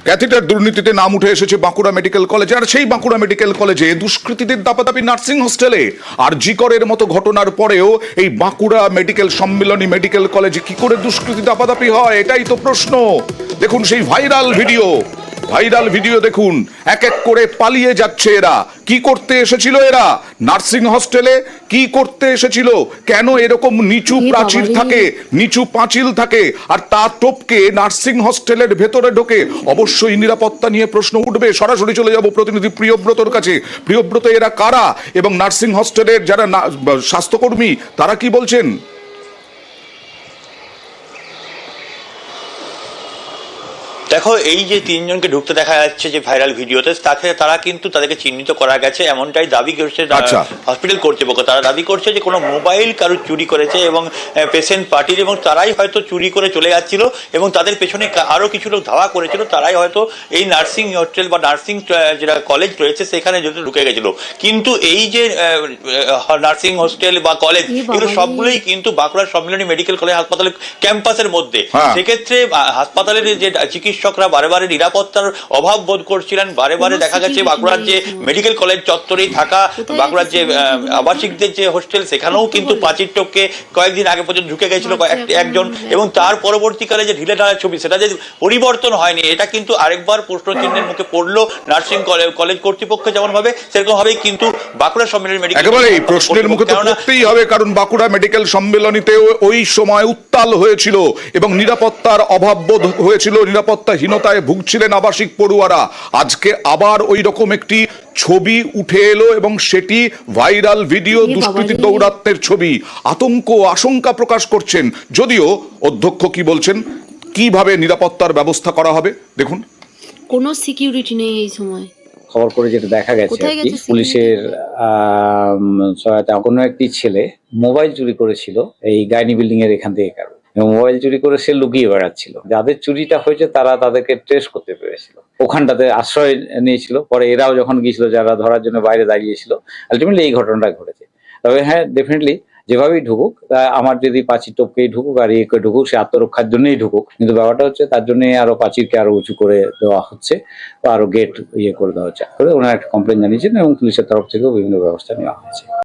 Catheter দুর্নীতিতে নাম উঠে এসেছে বাঁকুড়া মেডিকেল কলেজে, আর সেই বাঁকুড়া মেডিকেল কলেজে দুষ্কৃতীদের দাপাদাপি নার্সিং হোস্টেলে। আর জিকরের মতো ঘটনার পরেও এই বাঁকুড়া মেডিকেল সম্মিলনী মেডিকেল কলেজে কি করে দুষ্কৃতী দাপাদাপি হয়, এটাই তো প্রশ্ন। দেখুন সেই ভাইরাল ভিডিও দেখুন, এক এক করে পালিয়ে যাচ্ছে এরা। কি করতে এসেছিল এরা নার্সিং হোস্টেলে? কি করতে এসেছিল? কেন এরকম নিচু প্রাচীর থাকে, নিচু পাঁচিল থাকে, আর তা টপকে নার্সিং হোস্টেলের ভেতরে ঢোকে? অবশ্যই নিরাপত্তা নিয়ে প্রশ্ন উঠবে। সরাসরি চলে যাব প্রতিনিধি প্রিয়ব্রতর কাছে। প্রিয়ব্রত, এরা কারা এবং নার্সিং হোস্টেলের যারা স্বাস্থ্যকর্মী তারা কি বলছেন? দেখো, এই যে তিনজনকে ঢুকতে দেখা যাচ্ছে যে ভাইরাল ভিডিওতে, তারা কিন্তু তাদেরকে চিহ্নিত করা গেছে এমনটাই দাবি করছে হসপিটাল কর্তৃপক্ষ। তারা দাবি করছে যে কোনো মোবাইল কারো চুরি করেছে এবং পেশেন্ট পার্টির, এবং তারাই হয়তো চুরি করে চলে যাচ্ছিল এবং তাদের পেছনে আরও কিছু লোক ধাওয়া করেছিল। তারাই হয়তো এই নার্সিং হোস্টেল বা নার্সিং যেটা কলেজ রয়েছে সেখানে যেহেতু ঢুকে গেছিল। কিন্তু এই যে নার্সিং হোস্টেল বা কলেজ, এগুলো সবগুলোই কিন্তু বাঁকুড়া সম্মিলনী মেডিকেল কলেজ হাসপাতালের ক্যাম্পাসের মধ্যে। সেক্ষেত্রে হাসপাতালের যে চিকিৎসকরা বারে নিরাপত্তার অভাব বোধ করছিলেন। বারে দেখা গেছে বাঁকুড়ার যে মেডিকেল কলেজ চত্বরেই থাকা বাঁকুড়ার যে আবাসিকদের যে হোস্টেল, সেখানেও কিন্তু প্রাচীর টপকে কয়েকদিন আগে পর্যন্ত ঢুকে গেছিল একজন, এবং তার পরবর্তীকালে যে ঢিলে ঢালা ছবি, সেটা যে পরিবর্তন হয়নি, এটা কিন্তু আরেকবার প্রশ্নচিহ্নের মুখে পড়লো নার্সিং কলেজ কর্তৃপক্ষ যেমন ভাবে, সেরকম ভাবেই কিন্তু বাঁকুড়া সম্মিলনী মেডিকেল একেবারে প্রশ্নের মুখে তো পড়তেই হবে, কারণ বাঁকুড়া মেডিকেল সম্মেলনীতে ওই সময় উত্তাল হয়েছিল এবং নিরাপত্তার অভাব বোধ হয়েছিল, নিরাপত্তাহীনতায় ভুগছিলেন আবাসিক পড়ুয়ারা। আজকে আবার ওই রকম একটি ছবি উঠে এলো এবং সেটি ভাইরাল ভিডিও, দুষ্কৃতী দৌরাত্মের ছবি। আশঙ্কা প্রকাশ করছেন। যদিও অধ্যক্ষ কি বলছেন, কিভাবে নিরাপত্তার ব্যবস্থা করা হবে দেখুন। কোনো সিকিউরিটি নেই এই সময়। খবর করে যেটা দেখা গেছে আর কি, পুলিশের সহায়তা কোনো একটি ছেলে মোবাইল চুরি করেছিল এই গাইনি বিল্ডিং এর এখান থেকে কারো, এবং মোবাইল চুরি করে সে লুকিয়ে বেড়াচ্ছিল। যাদের চুরিটা হয়েছে তারা তাদেরকে ট্রেস করতে পেরেছিল, ওখানটাতে আশ্রয় নিয়েছিল। পরে এরাও যখন গিয়েছিল, যারা ধরার জন্য বাইরে দাঁড়িয়েছিল, আলটিমেটলি এই ঘটনাটা ঘটেছে। তবে হ্যাঁ, ডেফিনেটলি যেভাবেই ঢুকুক, আমার যদি প্রাচীর টপকেই ঢুকুক আর ইয়ে করে ঢুকুক, সে আত্মরক্ষার জন্যই ঢুকুক, কিন্তু ব্যাপারটা হচ্ছে তার জন্য আরো প্রাচীরকে আরো উঁচু করে দেওয়া হচ্ছে, আরো গেট ইয়ে করে দেওয়া হচ্ছে। ওনারা একটা কমপ্লেন জানিয়েছেন এবং পুলিশের তরফ থেকেও বিভিন্ন ব্যবস্থা নেওয়া হয়েছে।